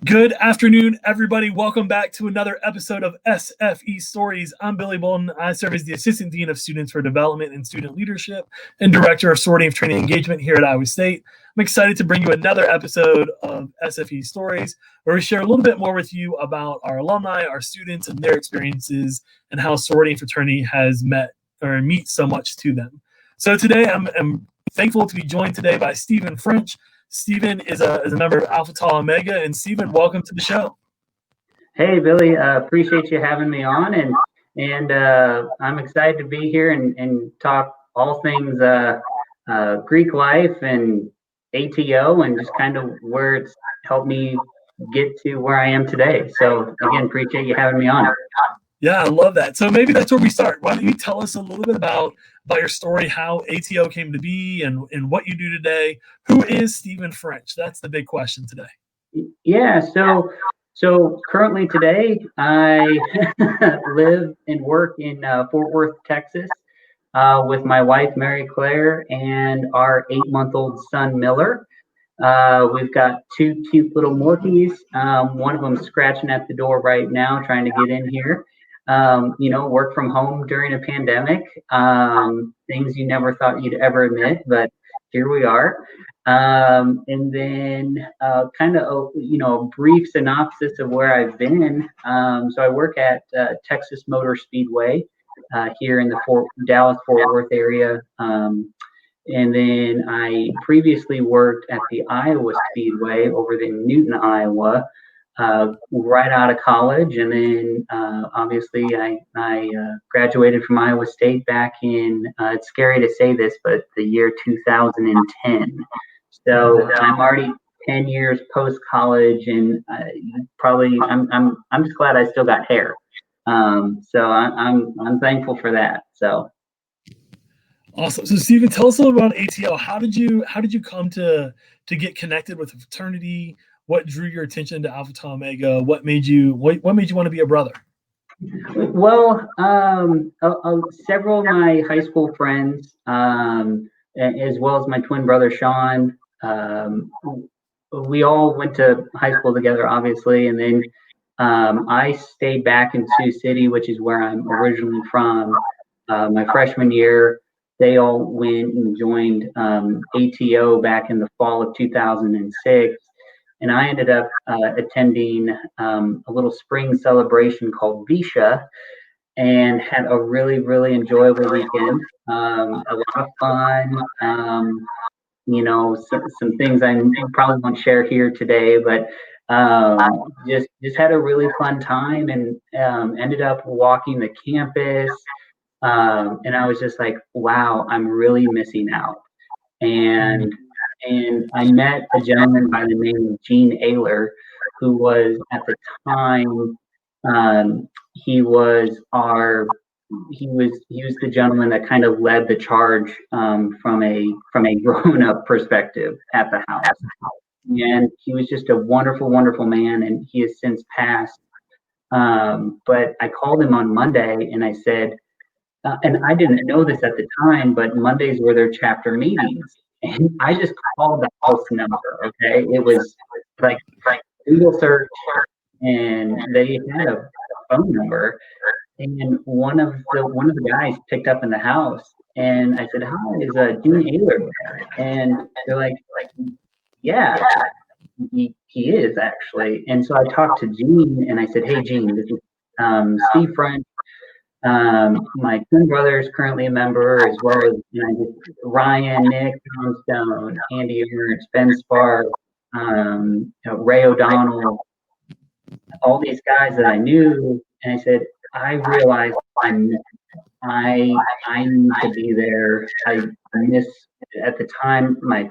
Good afternoon, everybody. Welcome back to another episode of SFE Stories. I'm Billy Bolton. I serve as the Assistant Dean of Students for Development and Student Leadership and Director of Sorority of Training Engagement here at Iowa State. I'm excited to bring you another episode of SFE Stories, where we share a little bit more with you about our alumni, our students, and their experiences, and how sorority and fraternity has met or means so much to them. So today, I'm thankful to be joined today by Stephen French. Stephen is a member of Alpha Tau Omega, and Stephen, welcome to the show. Hey, Billy, appreciate you having me on, and I'm excited to be here and talk all things Greek life and ATO and just kind of where it's helped me get to where I am today. So again, appreciate you having me on. Yeah, I love that. So maybe that's where we start. Why don't you tell us a little bit about your story, how ATO came to be, and what you do today? Who is Stephen French? That's the big question today. Yeah, so currently today, I live and work in Fort Worth, Texas, with my wife, Mary Claire, and our 8-month-old son, Miller. We've got 2 cute little Morkies. One of them scratching at the door right now, trying to get in here. Work from home during a pandemic. Things you never thought you'd ever admit, but here we are. And then kind of, a brief synopsis of where I've been. So I work at Texas Motor Speedway here in the Dallas-Fort Worth area. And then I previously worked at the Iowa Speedway over in Newton, Iowa, right out of college. And then obviously I graduated from Iowa State back in, it's scary to say this, but the year 2010. So I'm already 10 years post-college, and I'm just glad I still got hair. So I'm thankful for that. So. Awesome. So Stephen, tell us a little about ATO. How did you come to get connected with a fraternity? What drew your attention to Alpha Tau Omega? What made you want to be a brother? Well, several of my high school friends, as well as my twin brother Sean, we all went to high school together, obviously, and then I stayed back in Sioux City, which is where I'm originally from. My freshman year, they all went and joined ATO back in the fall of 2006. And I ended up attending a little spring celebration called Visha and had a really, really enjoyable weekend. A lot of fun. Some things I probably won't share here today, but just had a really fun time and ended up walking the campus. And I was just like, wow, I'm really missing out. And I met a gentleman by the name of Gene Ayler, who was at the time, he was the gentleman that kind of led the charge from a grown-up perspective at the house. And he was just a wonderful, wonderful man, and he has since passed. But I called him on Monday and I said, and I didn't know this at the time, but Mondays were their chapter meetings. And I just called the house number, okay? It was like Google search, and they had a phone number. And one of the guys picked up in the house, and I said, "Hi, is Gene Ayler there?" And they're like, "Yeah, he is actually." And so I talked to Gene, and I said, "Hey, Gene, this is Steve French. My twin brother is currently a member, as well as Ryan, Nick, Tom Stone, Andy Ernst, Ben Spark, Ray O'Donnell, all these guys that I knew." And I said, I realized I need to be there. I miss, at the time, my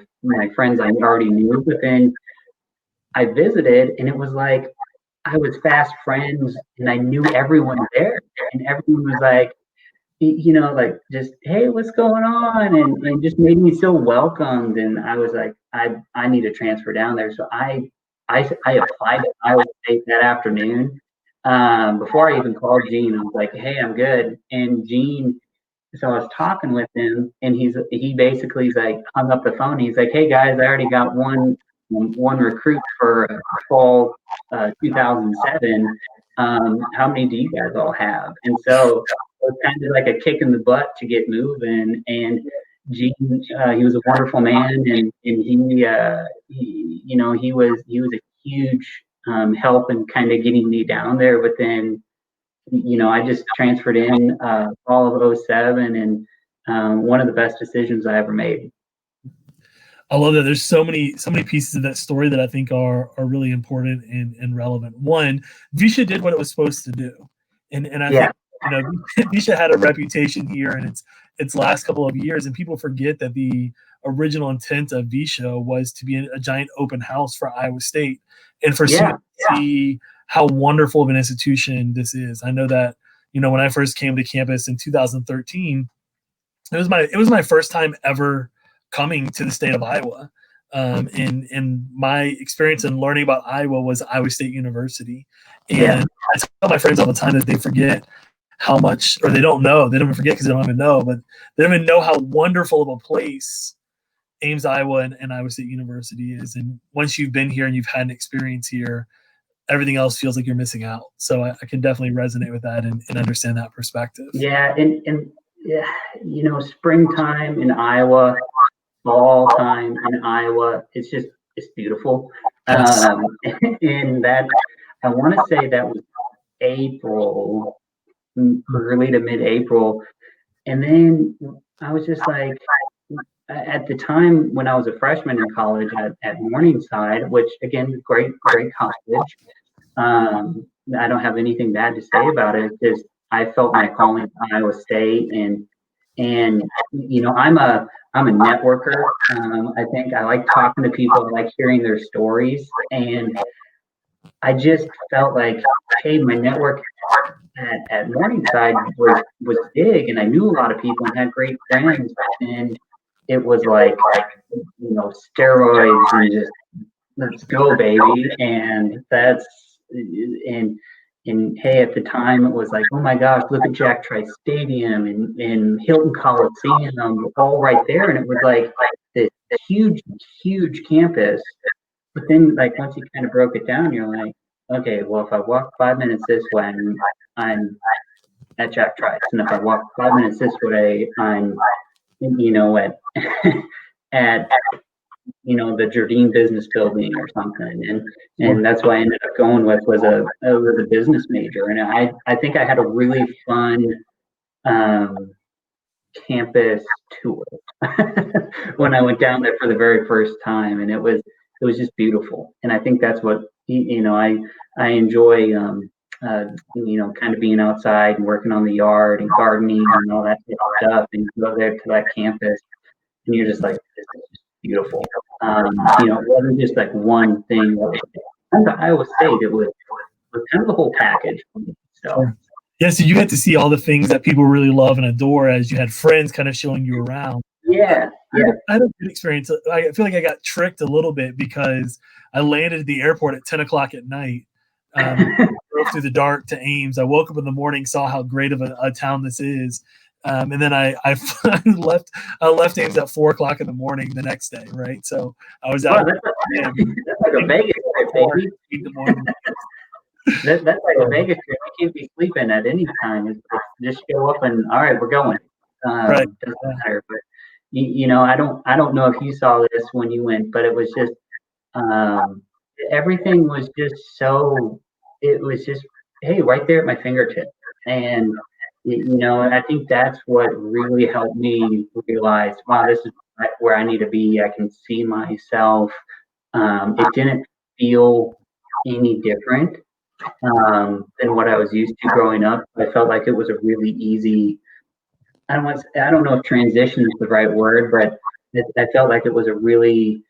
friends I already knew, but then I visited, and it was like I was fast friends, and I knew everyone there, and everyone was like, like just, hey, what's going on, and just made me so welcomed. And I was like, I need to transfer down there. So I applied to Iowa State that afternoon. Before I even called Gene, I was like, hey, I'm good. And Gene, so I was talking with him, and he basically like hung up the phone. He's like, hey guys, I already got one recruit for fall 2007. How many do you guys all have? And so it was kind of like a kick in the butt to get moving. And Gene, he was a wonderful man, and he he was a huge help in kind of getting me down there. But then, I just transferred in fall of '07, and one of the best decisions I ever made. I love that. There's so many pieces of that story that I think are really important and relevant. One, Visha did what it was supposed to do, and I think Visha had a reputation here in its last couple of years, and people forget that the original intent of Visha was to be a giant open house for Iowa State, and for students to see how wonderful of an institution this is. I know that when I first came to campus in 2013, it was my first time ever coming to the state of Iowa. And my experience in learning about Iowa was Iowa State University. And I tell my friends all the time that they forget how much, or they don't even forget because they don't even know, but they don't even know how wonderful of a place Ames, Iowa and Iowa State University is. And once you've been here and you've had an experience here, everything else feels like you're missing out. So I can definitely resonate with that and understand that perspective. Yeah. And springtime in Iowa, fall time in Iowa, it's beautiful. And that, I want to say that was April, early to mid-April. And then I was just like, at the time when I was a freshman in college at Morningside, which again, great college. I don't have anything bad to say about it. Just I felt my calling to Iowa State, and I'm a networker. I think I like talking to people. I like hearing their stories, and I just felt like, hey, my network at Morningside was big, and I knew a lot of people and had great friends, and it was like steroids and just let's go, baby, and and hey, at the time it was like, oh my gosh, look at Jack Trice Stadium and Hilton Coliseum, all right there, and it was like this huge campus. But then, like, once you kind of broke it down, you're like, okay, well, if I walk 5 minutes this way, I'm at Jack Trice, and if I walk 5 minutes this way, I'm at the Jardine Business Building or something, and that's why I ended up going with was a business major, and I think I had a really fun campus tour when I went down there for the very first time, and it was just beautiful, and I think that's what I enjoy. Kind of being outside and working on the yard and gardening and all that stuff, and you go there to that campus, and you're just like, this is just beautiful. It wasn't just like one thing. Kind of Iowa State, it was kind of the whole package. So. Yeah, so you got to see all the things that people really love and adore as you had friends kind of showing you around. Yeah. I had a good experience. I feel like I got tricked a little bit because I landed at the airport at 10 o'clock at night. Drove through the dark to Ames. I woke up in the morning, saw how great of a town this is. And then I left Ames at 4 o'clock in the morning the next day, right? So I was out. That's like a Vegas trip, baby. That's like a Vegas trip. You can't be sleeping at any time. It's just show up and all right, we're going. Right. Doesn't matter. But I don't know if you saw this when you went, but it was just everything was just so. It was just, hey, right there at my fingertips, and I think that's what really helped me realize, wow, this is where I need to be. I can see myself. It didn't feel any different than what I was used to growing up. I felt like it was a really easy. I don't know if transition is the right word, but I felt like it was a really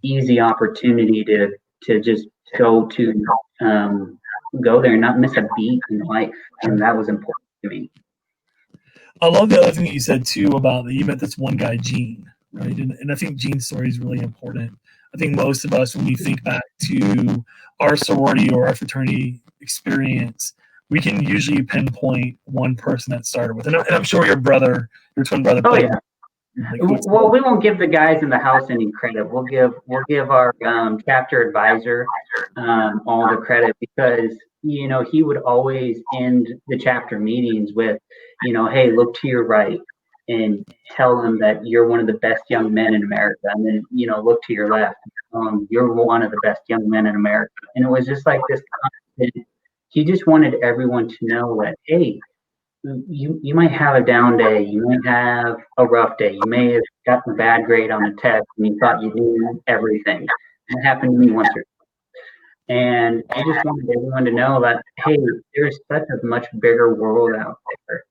easy opportunity to just go there and not miss a beat in life, and that was important to me. I love the other thing that you said too about that you met this one guy, Gene, right? And I think Gene's story is really important. I think most of us, when we think back to our sorority or our fraternity experience, we can usually pinpoint one person that started with. And I'm sure your twin brother, Like, Well, we won't give the guys in the house any credit. We'll give our chapter advisor all the credit, because he would always end the chapter meetings with, hey, look to your right and tell them that you're one of the best young men in America, and then look to your left, you're one of the best young men in America. And it was just like this constant. He just wanted everyone to know that, hey, you might have a down day, you might have a rough day, you may have gotten a bad grade on a test and you thought you knew everything. That happened to me once or twice. And he just wanted everyone to know that, hey, there's such a much bigger world out there,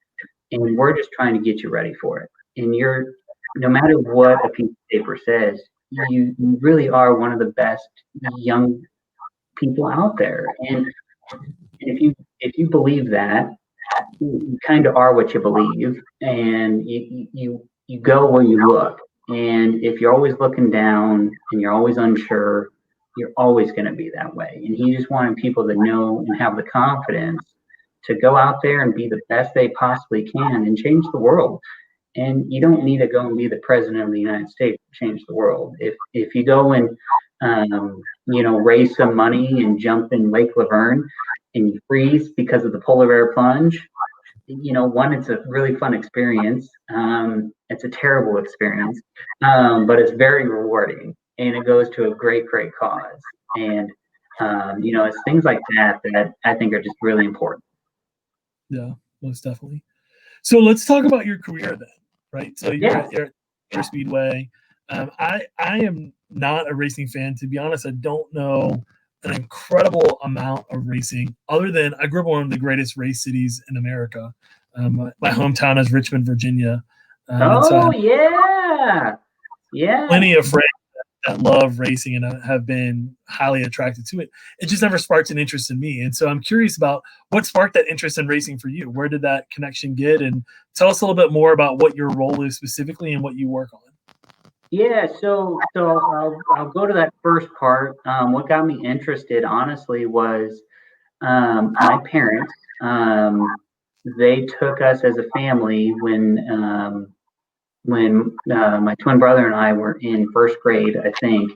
and we're just trying to get you ready for it. And no matter what a piece of paper says, you really are one of the best young people out there. And if you believe that, you kind of are what you believe, and you go where you look. And if you're always looking down and you're always unsure, you're always going to be that way. And he just wanted people to know and have the confidence to go out there and be the best they possibly can and change the world. And you don't need to go and be the president of the United States to change the world. If you go and raise some money and jump in Lake Laverne and you freeze because of the polar bear plunge, one, it's a really fun experience. It's a terrible experience, but it's very rewarding, and it goes to a great, great cause. And it's things like that that I think are just really important. Yeah, most definitely. So let's talk about your career then, right? So you're at Speedway. I am not a racing fan, to be honest. I don't know an incredible amount of racing, other than I grew up in one of the greatest race cities in America. My hometown is Richmond, Virginia. Yeah. Plenty of friends that love racing and have been highly attracted to it. It just never sparked an interest in me. And so I'm curious about what sparked that interest in racing for you. Where did that connection get? And tell us a little bit more about what your role is specifically and what you work on. Yeah, so I'll go to that first part. What got me interested, honestly, was my parents. They took us as a family when my twin brother and I were in first grade, I think.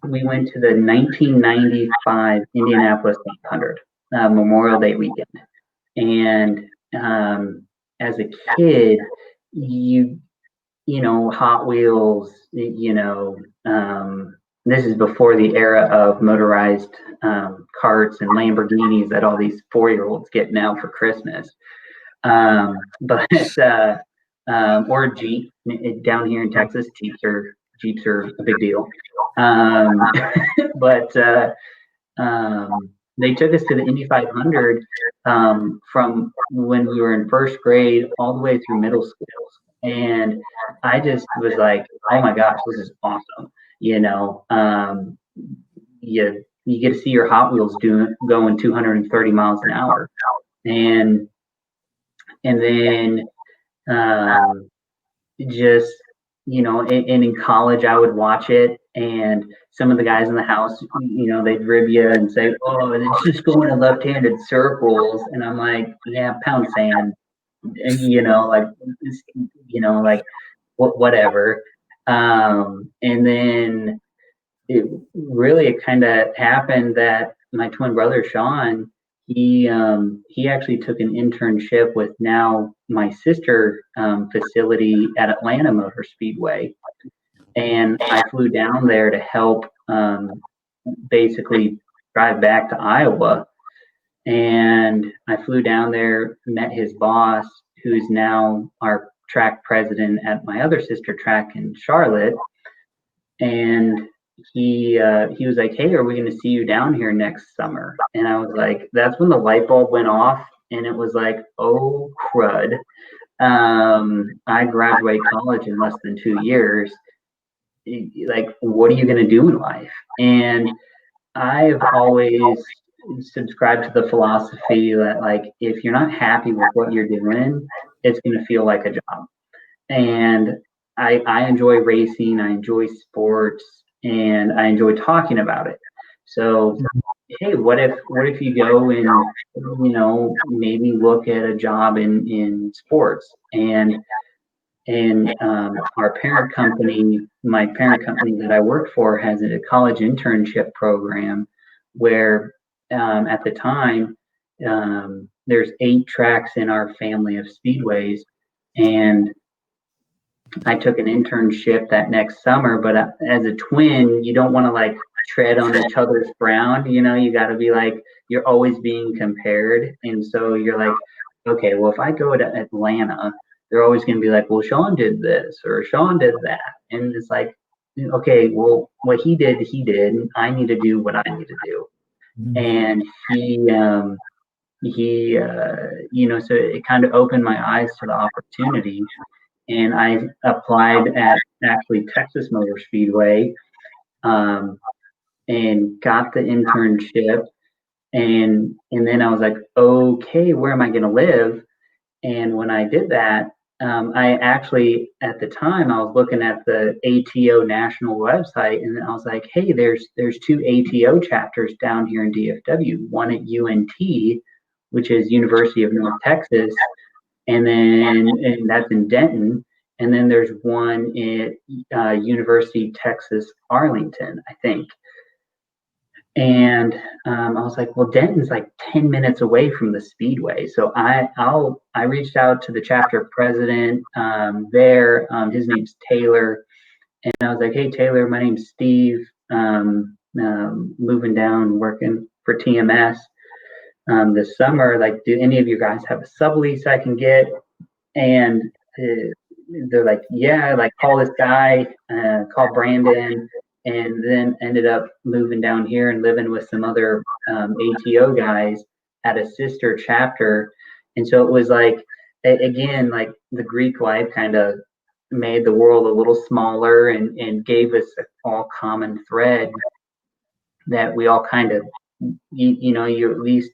We went to the 1995 Indianapolis 500 Memorial Day weekend, and as a kid, Hot Wheels, this is before the era of motorized carts and Lamborghinis that all these 4-year-olds get now for Christmas. But or a Jeep. Down here in Texas, Jeeps are a big deal. But they took us to the Indy 500 from when we were in first grade all the way through middle school. And I just was like, oh my gosh, this is awesome. You get to see your Hot Wheels going 230 miles an hour. And then just, and in college I would watch it, and some of the guys in the house, they'd rib you and say, oh, it's just going in left-handed circles. And I'm like, yeah, pound sand. Like whatever. And then it kind of happened that my twin brother Sean, he actually took an internship with now my sister facility at Atlanta Motor Speedway, and I flew down there to help basically drive back to Iowa. And I flew down there, met his boss, who's now our track president at my other sister track in Charlotte. And he was like, hey, are we going to see you down here next summer? And I was like, that's when the light bulb went off, and it was like, oh crud. I graduate college in less than 2 years. Like, what are you going to do in life? And I've always subscribed to the philosophy that, like, if you're not happy with what you're doing, it's going to feel like a job. And I enjoy racing, I enjoy sports, and I enjoy talking about it. So, hey, what if you go and maybe look at a job in sports? And And our parent company, my parent company that I work for, has a college internship program where at the time there's 8 tracks in our family of speedways, and I took an internship that next summer. But as a twin, you don't want to like tread on each other's ground. You got to be like, you're always being compared, and so you're like, okay, well, if I go to Atlanta, they're always going to be like, well, Sean did this or Sean did that, and it's like, okay, well, what he did, and I need to do what I need to do. And so it kind of opened my eyes to the opportunity, and I applied at actually Texas Motor Speedway, and got the internship, and then I was like, okay, where am I going to live? And when I did that, I actually, at the time, I was looking at the ATO national website, and I was like, hey, there's 2 ATO chapters down here in DFW, one at UNT, which is University of North Texas, and that's in Denton, and then there's one at University Texas Arlington, I think. And I was like, well, Denton's like 10 minutes away from the speedway. So I reached out to the chapter president there. His name's Taylor. And I was like, hey, Taylor, my name's Steve. Moving down, working for TMS this summer. Like, do any of you guys have a sublease I can get? And they're like, yeah, like call this guy, call Brandon. And then ended up moving down here and living with some other ATO guys at a sister chapter. And so it was like, again, like the Greek life kind of made the world a little smaller, and gave us a all common thread that we all kind of, you at least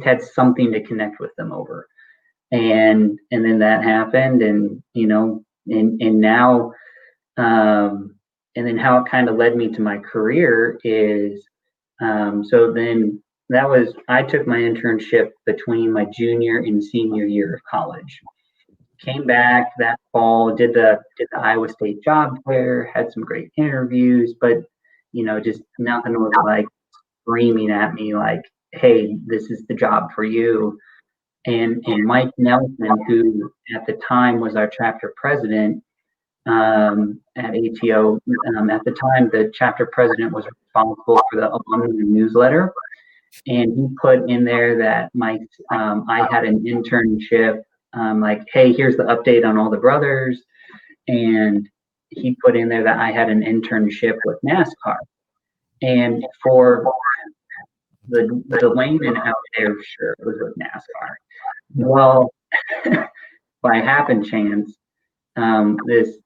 had something to connect with them over. And then that happened, and now, and then how it kind of led me to my career is, so then I took my internship between my junior and senior year of college. Came back that fall, did the Iowa State job fair, had some great interviews, but just nothing was like screaming at me like, hey, this is the job for you. And Mike Nelson, who at the time was our chapter president at ATO, at the time the chapter president was responsible for the alumni newsletter, and he put in there that I had an internship, like, hey, here's the update on all the brothers, and he put in there that I had an internship with NASCAR. And for the layman out there, sure, it was with NASCAR. Well, by happen chance, this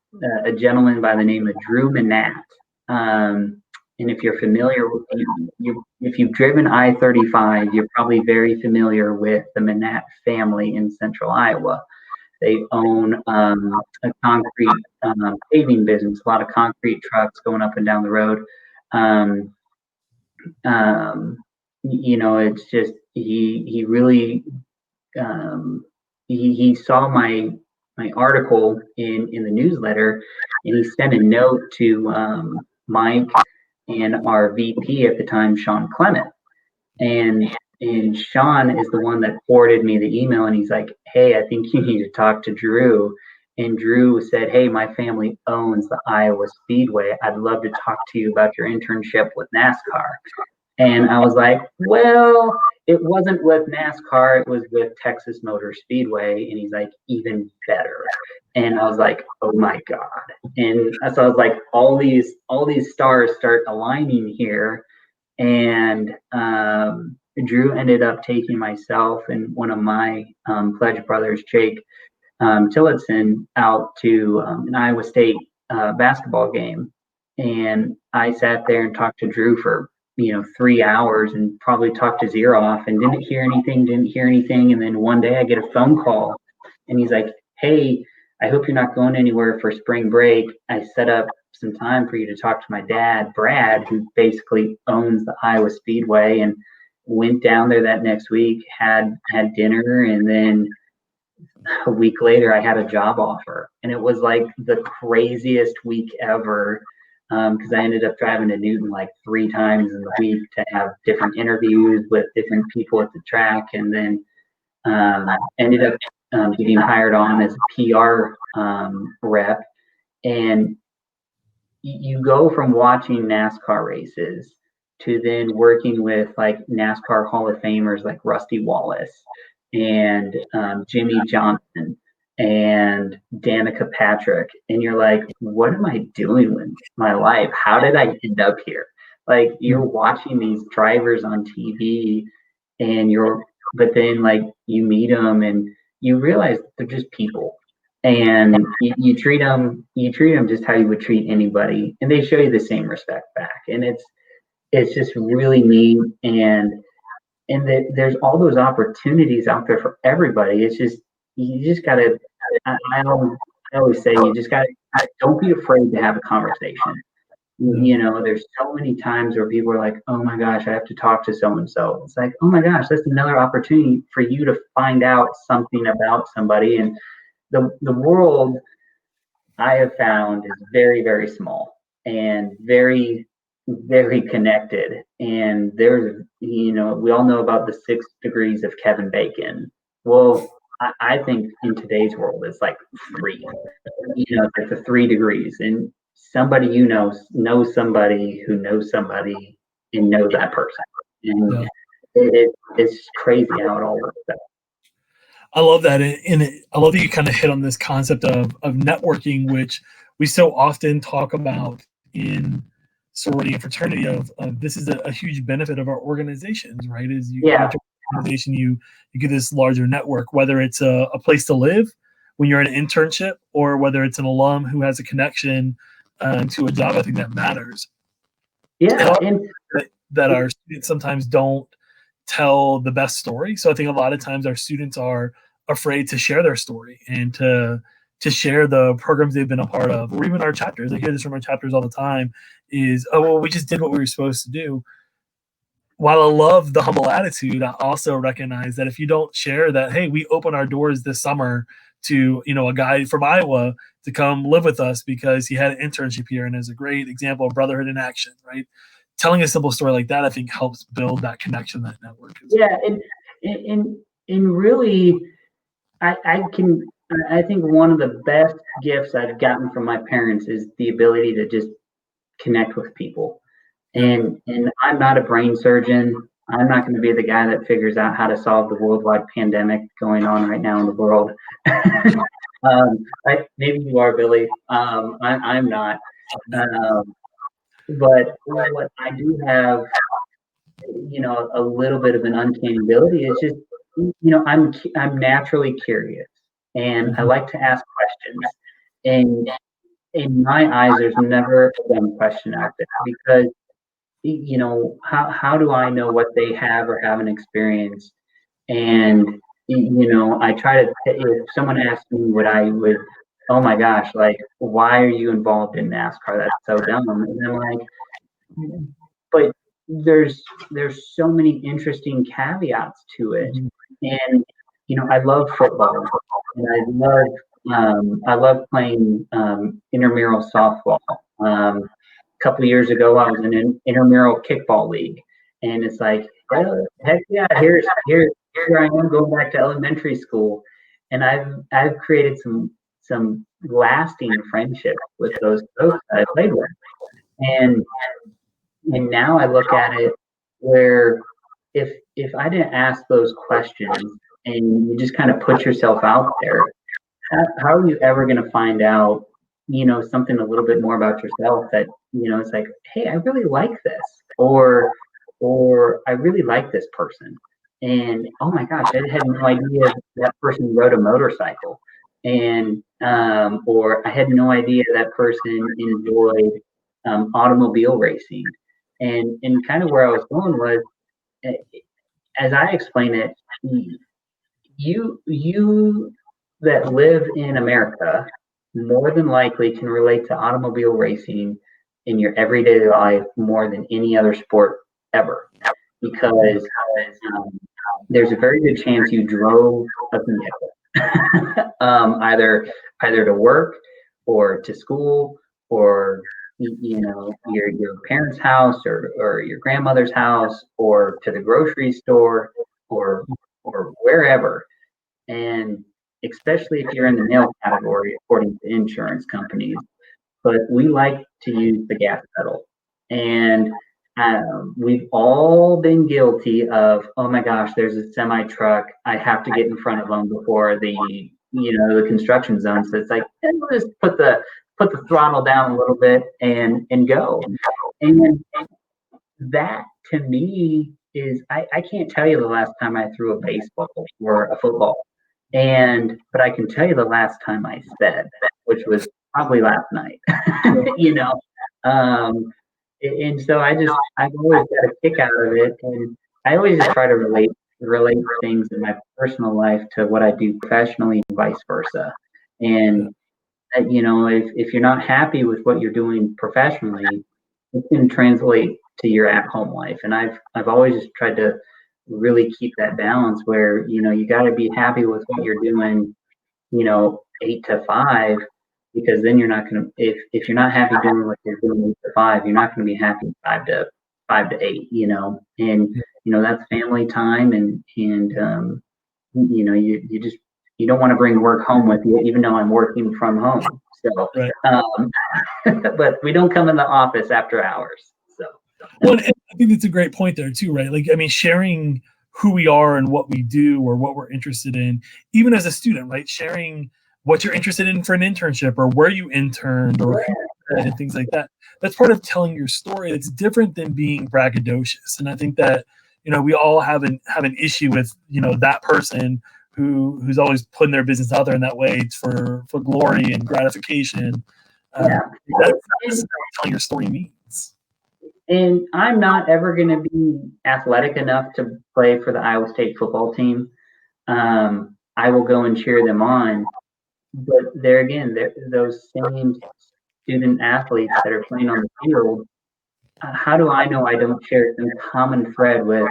a gentleman by the name of Drew Manat. And if you're familiar, if you've driven I-35, you're probably very familiar with the Manat family in central Iowa. They own a concrete paving business, a lot of concrete trucks going up and down the road. It's just he really he saw my article in the newsletter, and he sent a note to Mike and our VP at the time, Sean Clement. And Sean is the one that forwarded me the email, and he's like, hey, I think you need to talk to Drew. And Drew said, hey, my family owns the Iowa Speedway. I'd love to talk to you about your internship with NASCAR. And I was like, well, it wasn't with NASCAR, it was with Texas Motor Speedway. And he's like, even better. And I was like, oh my God. And so I was like, all these stars start aligning here. And Drew ended up taking myself and one of my pledge brothers, Jake Tillotson, out to an Iowa State basketball game. And I sat there and talked to Drew for 3 hours, and probably talked his ear off, and didn't hear anything. And then one day I get a phone call, and he's like, hey, I hope you're not going anywhere for spring break. I set up some time for you to talk to my dad, Brad, who basically owns the Iowa Speedway. And went down there that next week, had dinner, and then a week later, I had a job offer, and it was like the craziest week ever. Because I ended up driving to Newton like 3 times in the week to have different interviews with different people at the track, and then ended up getting hired on as a PR rep. And you go from watching NASCAR races to then working with like NASCAR Hall of Famers like Rusty Wallace and Jimmy Johnson and Danica Patrick. And you're like, what am I doing with my life? How did I end up here? Like, you're watching these drivers on TV, and but then like you meet them and you realize they're just people, and you treat them just how you would treat anybody, and they show you the same respect back, and it's just really neat. And there's all those opportunities out there for everybody. It's just, you just gotta, I always say, you just gotta, don't be afraid to have a conversation. You know, there's so many times where people are like, oh my gosh, I have to talk to so and so. It's like, oh my gosh, that's another opportunity for you to find out something about somebody. And the world, I have found, is very, very small and very, very connected. And there's, you know, we all know about the 6 degrees of Kevin Bacon. Well, I think in today's world, it's like 3. You know, it's like the 3 degrees, and somebody you know knows somebody who knows somebody and knows that person. And it's crazy how it all works out. I love that, and I love that you kind of hit on this concept of networking, which we so often talk about in sorority and fraternity. Of this is a huge benefit of our organizations, right? Is you join an organization, you get this larger network, whether it's a place to live when you're in an internship, or whether it's an alum who has a connection to a job. I think that matters. Yeah, and that our students sometimes don't tell the best story. So I think a lot of times our students are afraid to share their story and to share the programs they've been a part of, or even our chapters. I hear this from our chapters all the time is, oh, well, we just did what we were supposed to do. While I love the humble attitude, I also recognize that if you don't share that, hey, we open our doors this summer to, you know, a guy from Iowa to come live with us because he had an internship here and is a great example of brotherhood in action, right? Telling a simple story like that, I think, helps build that connection, that network. Yeah, and really, I think one of the best gifts I've gotten from my parents is the ability to just connect with people. And I'm not a brain surgeon. I'm not going to be the guy that figures out how to solve the worldwide pandemic going on right now in the world. Maybe you are, Billy. I'm not. But what I do have, you know, a little bit of an uncanny ability is just, you know, I'm naturally curious, and I like to ask questions. And in my eyes, there's never a dumb question out there, because, you know, how do I know what they have or haven't experienced? And, you know, I try to, if someone asks me what I would, oh my gosh, like, why are you involved in NASCAR? That's so dumb. And I'm like, but there's so many interesting caveats to it. And, you know, I love football, and I love playing intramural softball. A couple of years ago, I was in an intramural kickball league, and it's like, oh, heck yeah, here I am going back to elementary school, and I've created some lasting friendships with those folks that I played with. And now I look at it where, if I didn't ask those questions and you just kind of put yourself out there, how are you ever going to find out, you know, something a little bit more about yourself that, you know, it's like, hey, I really like this, or I really like this person, and oh my gosh, I had no idea that person rode a motorcycle, and or I had no idea that person enjoyed automobile racing. And kind of where I was going was, as I explain it, you that live in America more than likely can relate to automobile racing in your everyday life more than any other sport ever, because there's a very good chance you drove a vehicle. either to work or to school or your parents' house or your grandmother's house or to the grocery store or wherever. And especially if you're in the male category, according to insurance companies, but we like to use the gas pedal. And we've all been guilty of, oh my gosh, there's a semi truck. I have to get in front of them before the construction zone. So it's like, we'll just put the throttle down a little bit and go. And that to me is, I can't tell you the last time I threw a baseball or a football. But I can tell you the last time I sped, which was probably last night. you know. Um, and so I've always got a kick out of it, and I always just try to relate things in my personal life to what I do professionally, and vice versa. And if you're not happy with what you're doing professionally, it can translate to your at-home life. And I've always just tried to really keep that balance where you got to be happy with what you're doing, 8 to 5, because then you're not going to, if you're not happy doing what you're doing 8 to 5, you're not going to be happy 5 to 8, and that's family time, and you don't want to bring work home with you, even though I'm working from home. So, Right. But we don't come in the office after hours. So, well, I think that's a great point there too, right? Like, I mean, sharing who we are and what we do or what we're interested in, even as a student, right? Sharing what you're interested in for an internship or where you interned or and things like that. That's part of telling your story. It's different than being braggadocious. And I think that, we all have an issue with, that person who's always putting their business out there in that way for glory and gratification. That's not necessarily telling your story means. And I'm not ever going to be athletic enough to play for the Iowa State football team. I will go and cheer them on. But there again, those same student athletes that are playing on the field, how do I know I don't share some common thread with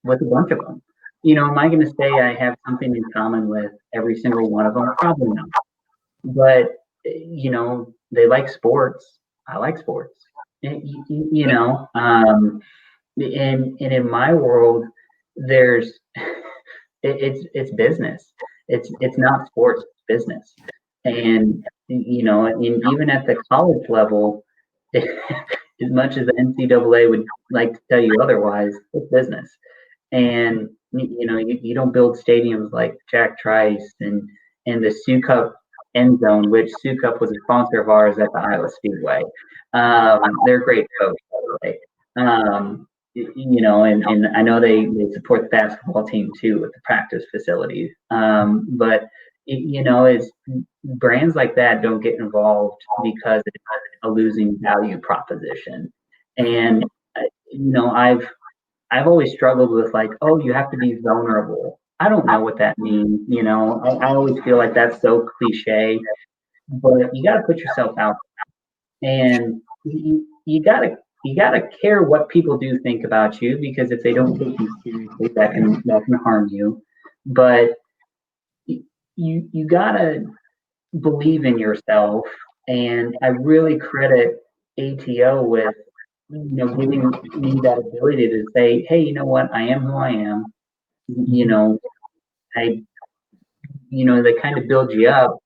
a bunch of them? Am I going to say I have something in common with every single one of them? Probably not. But they like sports. I like sports. And in my world, there's it's business. It's not sports, it's business. And even at the college level, as much as the NCAA would like to tell you otherwise, it's business. And you don't build stadiums like Jack Trice and the Sioux Cup end zone, which Sioux Cup was a sponsor of ours at the Iowa Speedway. They're great folks, by the way. And I know they support the basketball team too with the practice facilities. But it's brands like that don't get involved because it's a losing value proposition. And I've always struggled with like, oh, you have to be vulnerable. I don't know what that means. I always feel like that's so cliche, but you got to put yourself out there. And you gotta care what people do think about you, because if they don't take you seriously, that can harm you. But you gotta believe in yourself, and I really credit ATO with giving me that ability to say, hey, you know what, I am who I am. They kind of build you up,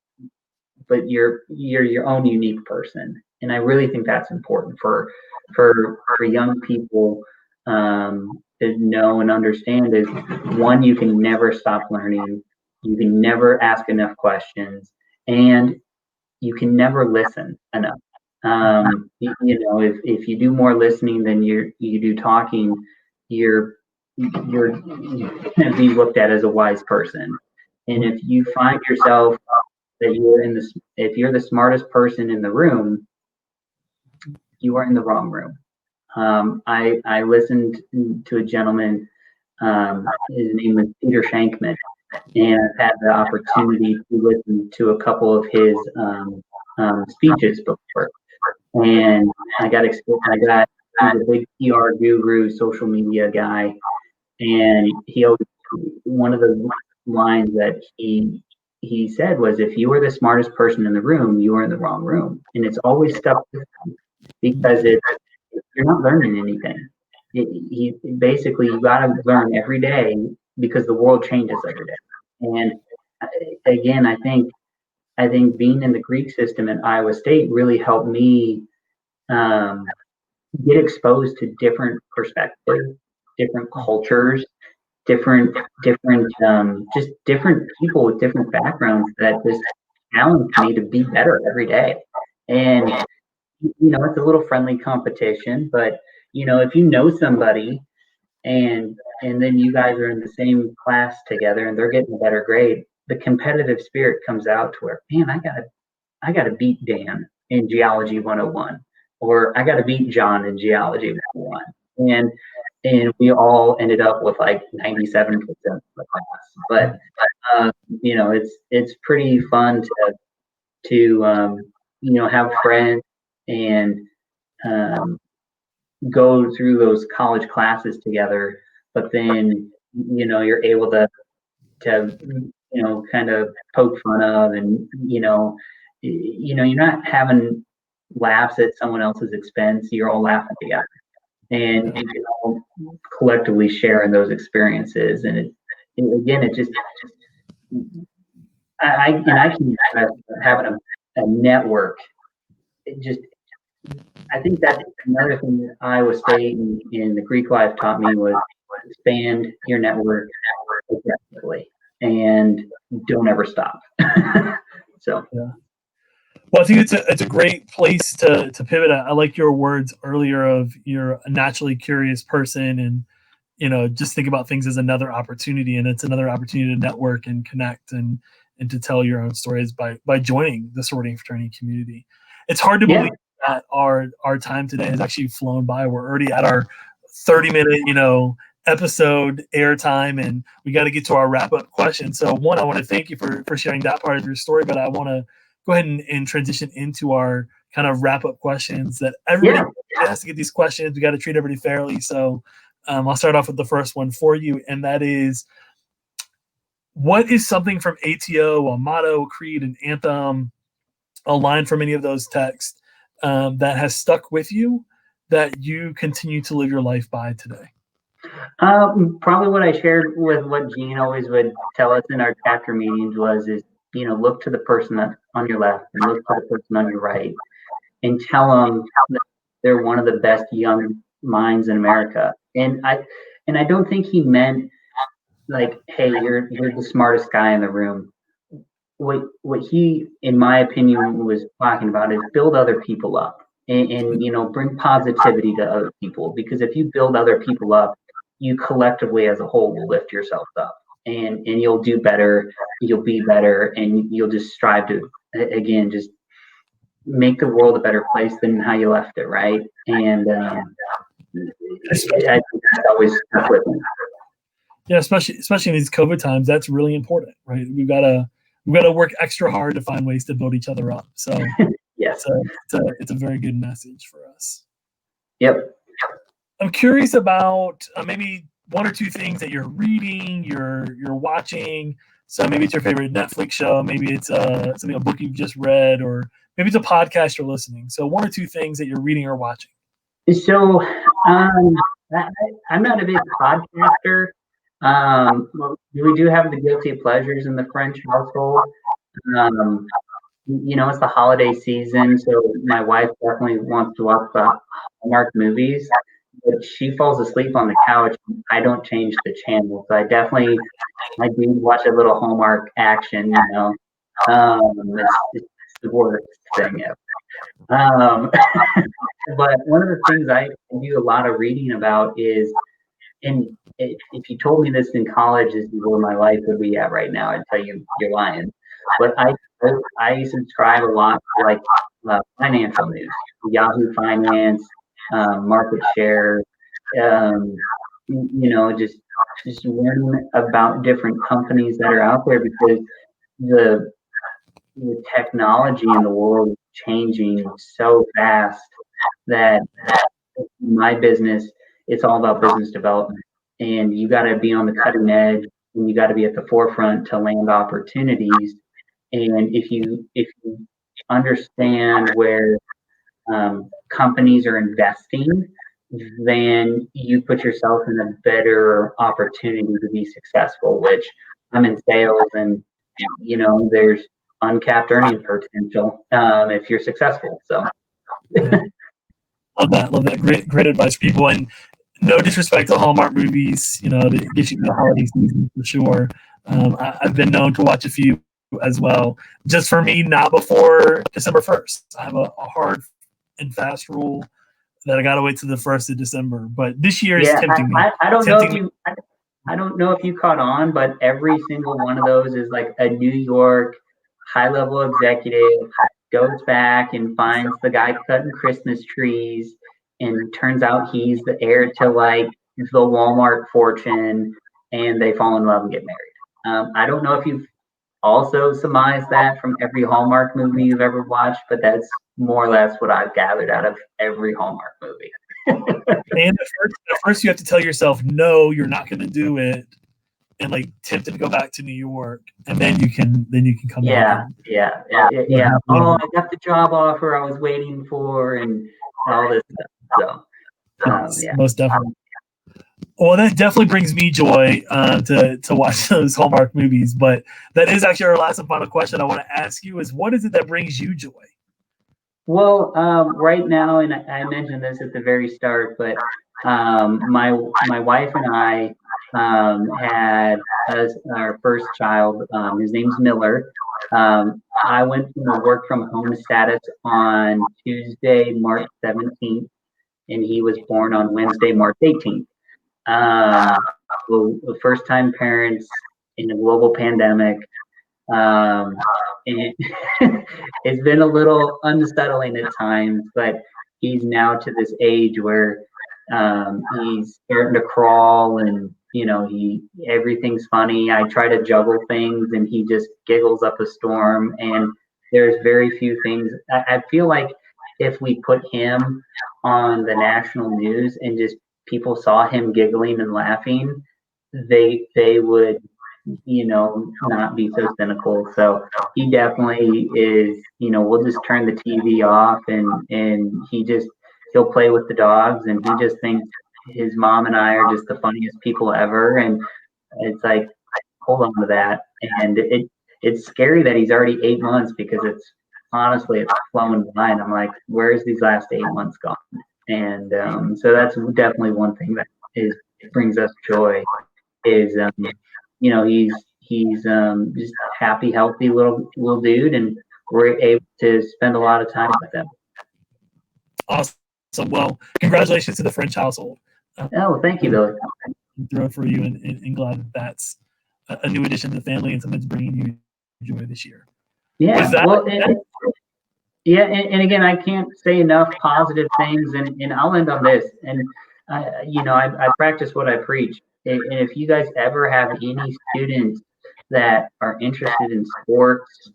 but you're your own unique person, and I really think that's important for young people to know and understand. Is one, you can never stop learning, you can never ask enough questions, and you can never listen enough. If you do more listening than you do talking, you're going to be looked at as a wise person. And if you find yourself that if you're the smartest person in the room, you are in the wrong room. I listened to a gentleman, his name was Peter Shankman, and I've had the opportunity to listen to a couple of his speeches before. And he's a big PR guru, social media guy, and one of the lines that he he said was, if you were the smartest person in the room, you were in the wrong room. And it's always stuck with him because you're not learning anything. He basically, you got to learn every day because the world changes every day. And again, I think being in the Greek system at Iowa State really helped me get exposed to different perspectives, different cultures, just different people with different backgrounds that just challenge me to be better every day. And it's a little friendly competition, but if you know somebody and then you guys are in the same class together and they're getting a better grade, the competitive spirit comes out to where, man, I gotta beat Dan in geology 101, or I gotta beat John in geology 101. And we all ended up with like 97% of the class. But it's pretty fun to have friends and go through those college classes together. But then you're able to kind of poke fun of, and you're not having laughs at someone else's expense. You're all laughing together, and you can all collectively share in those experiences. And it just I can having a network. I think that's another thing that Iowa State and the Greek life taught me was expand your network aggressively and don't ever stop. So yeah. Well, I think it's a great place to pivot at. I like your words earlier of you're a naturally curious person, and just think about things as another opportunity, and it's another opportunity to network and connect and to tell your own stories by joining the sorority and fraternity community. It's hard to believe that our time today has actually flown by. We're already at our 30-minute episode airtime, and we got to get to our wrap-up question. So one, I want to thank you for sharing that part of your story, but I want to go ahead and transition into our kind of wrap-up questions that everybody has to get these questions. We got to treat everybody fairly. So I'll start off with the first one for you, and that is, what is something from ATO, a motto, creed, an anthem, a line from any of those texts that has stuck with you that you continue to live your life by today? Probably what I shared with what Gene always would tell us in our chapter meetings is look to the person that's on your left and look to the person on your right and tell them that they're one of the best young minds in America. And I don't think he meant like, hey, you're the smartest guy in the room. What he, in my opinion, was talking about is build other people up and bring positivity to other people, because if you build other people up, you collectively as a whole will lift yourself up, and you'll do better, you'll be better, and you'll just strive to, again, just make the world a better place than how you left it, right? And I think that's always stuck with me. Yeah, especially in these COVID times, that's really important, right? We've got to work extra hard to find ways to build each other up. So yes, it's a very good message for us. Yep. I'm curious about maybe one or two things that you're reading, you're watching. So maybe it's your favorite Netflix show, maybe it's a book you've just read, or maybe it's a podcast you're listening. So one or two things that you're reading or watching. So I'm not a big podcaster. We do have the guilty pleasures in the French household. It's the holiday season, so my wife definitely wants to watch the Hallmark movies, but she falls asleep on the couch. I don't change the channel, so I do watch a little Hallmark action. It's the worst thing ever. But one of the things I do a lot of reading about is, and if you told me this in college, this is where my life would be at right now, I'd tell you you're lying. But I subscribe a lot to like financial news, Yahoo Finance, market share, just learn about different companies that are out there, because the technology in the world is changing so fast that my business, it's all about business development, and you got to be on the cutting edge, and you got to be at the forefront to land opportunities. And if you understand where companies are investing, then you put yourself in a better opportunity to be successful. Which I'm in sales, and there's uncapped earning potential if you're successful. So. Yeah. Love that. Great advice for people. And no disrespect to Hallmark movies, to get you the holiday season for sure. I've been known to watch a few as well. Just for me, not before December 1st. I have a hard and fast rule that I gotta wait till the 1st of December. But this year is tempting me. I don't know if you I don't know if you caught on, but every single one of those is like a New York high-level executive goes back and finds the guy cutting Christmas trees, and turns out he's the heir to like the Walmart fortune, and they fall in love and get married. I don't know if you've also surmised that from every Hallmark movie you've ever watched, but that's more or less what I've gathered out of every Hallmark movie. And at first you have to tell yourself, no, you're not going to do it, and like tempted to go back to New York, and then you can come back. Yeah. Oh, I got the job offer I was waiting for, and all this stuff. So, yeah. Most definitely. Well, that definitely brings me joy to watch those Hallmark movies. But that is actually our last and final question I want to ask you: is what is it that brings you joy? Well, right now, and I mentioned this at the very start, but my wife and I had our first child. His name's Miller. I went from a work from home status on Tuesday, March 17th, and he was born on Wednesday, March 18th. So first time parents in a global pandemic. And it's been a little unsettling at times, but he's now to this age where he's starting to crawl, and everything's funny. I try to juggle things and he just giggles up a storm, and there's very few things. I feel like if we put him on the national news and just people saw him giggling and laughing, they would not be so cynical. So he definitely is. We'll just turn the TV off, and he'll play with the dogs, and he just thinks his mom and I are just the funniest people ever. And it's like, hold on to that. And it's scary that he's already 8 months, because it's flowing by, and I'm like, where's these last 8 months gone? And so that's definitely one thing that brings us joy. Is he's just happy, healthy little dude, and we're able to spend a lot of time with him. Awesome. Well, congratulations to the French household. Oh, thank you, Billy. Thrilled for you, and glad that that's a new addition to the family and something that's bringing you joy this year. Yeah. And again, I can't say enough positive things, and I'll end on this. And I practice what I preach. And if you guys ever have any students that are interested in sports,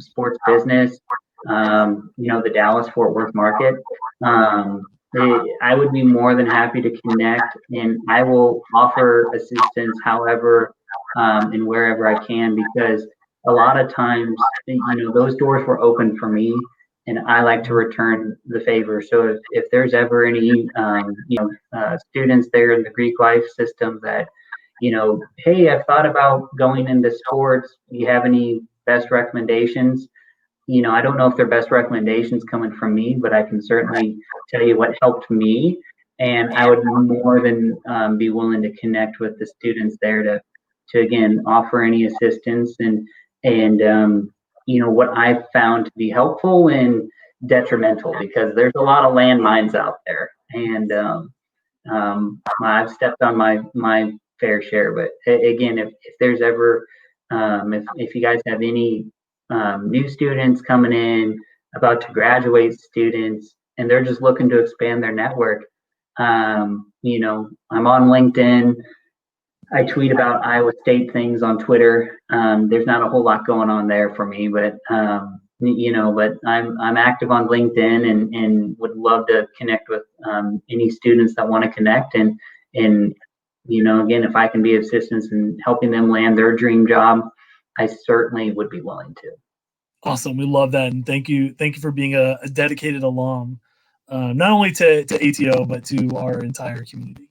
sports business, the Dallas-Fort Worth market, I would be more than happy to connect, and I will offer assistance however and wherever I can, because a lot of times, those doors were open for me, and I like to return the favor. So if there's ever any, students there in the Greek life system that, hey, I've thought about going into sports, do you have any best recommendations? I don't know if they're best recommendations coming from me, but I can certainly tell you what helped me. And I would more than be willing to connect with the students there to again, offer any assistance and what I've found to be helpful and detrimental, because there's a lot of landmines out there, and I've stepped on my fair share. But again, if there's ever if you guys have any new students coming in, about to graduate students, and they're just looking to expand their network, I'm on LinkedIn. I tweet about Iowa State things on Twitter. There's not a whole lot going on there for me, but but I'm active on LinkedIn, and would love to connect with any students that want to connect. And again, if I can be of assistance in helping them land their dream job, I certainly would be willing to. Awesome. We love that. And thank you for being a dedicated alum, not only to ATO, but to our entire community.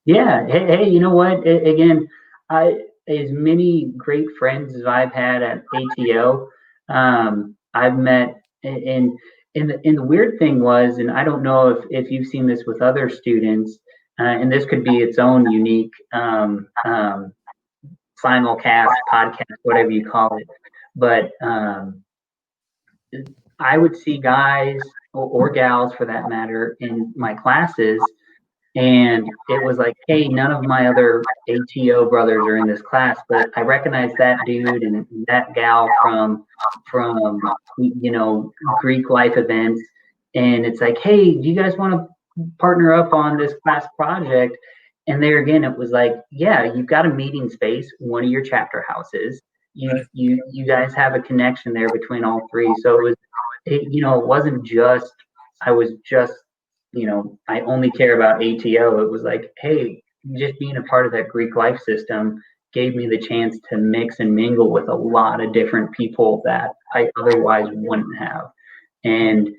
Yeah. Hey, you know what? Again, as many great friends as I've had at ATO, I've met, and the weird thing was, and I don't know if you've seen this with other students, and this could be its own unique simulcast, podcast, whatever you call it, but I would see guys or gals for that matter in my classes, and it was like, hey, none of my other ATO brothers are in this class, but I recognize that dude and that gal from Greek life events, and it's like, hey, do you guys want to partner up on this class project? And there again, it was like, yeah, you've got a meeting space, one of your chapter houses. Right. You guys have a connection there between all three. So it wasn't just I was just I only care about ATO. It was like, hey, just being a part of that Greek life system gave me the chance to mix and mingle with a lot of different people that I otherwise wouldn't have. And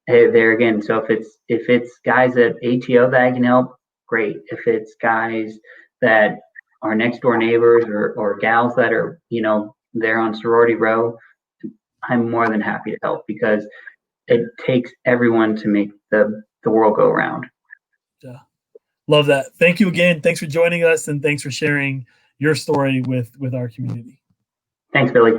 there again, so if it's guys at ATO that I can help, great. If it's guys that are next door neighbors or gals that are there on sorority row, I'm more than happy to help because it takes everyone to make the world go around. Yeah. Love that. Thank you again. Thanks for joining us, and thanks for sharing your story with our community. Thanks, Billy.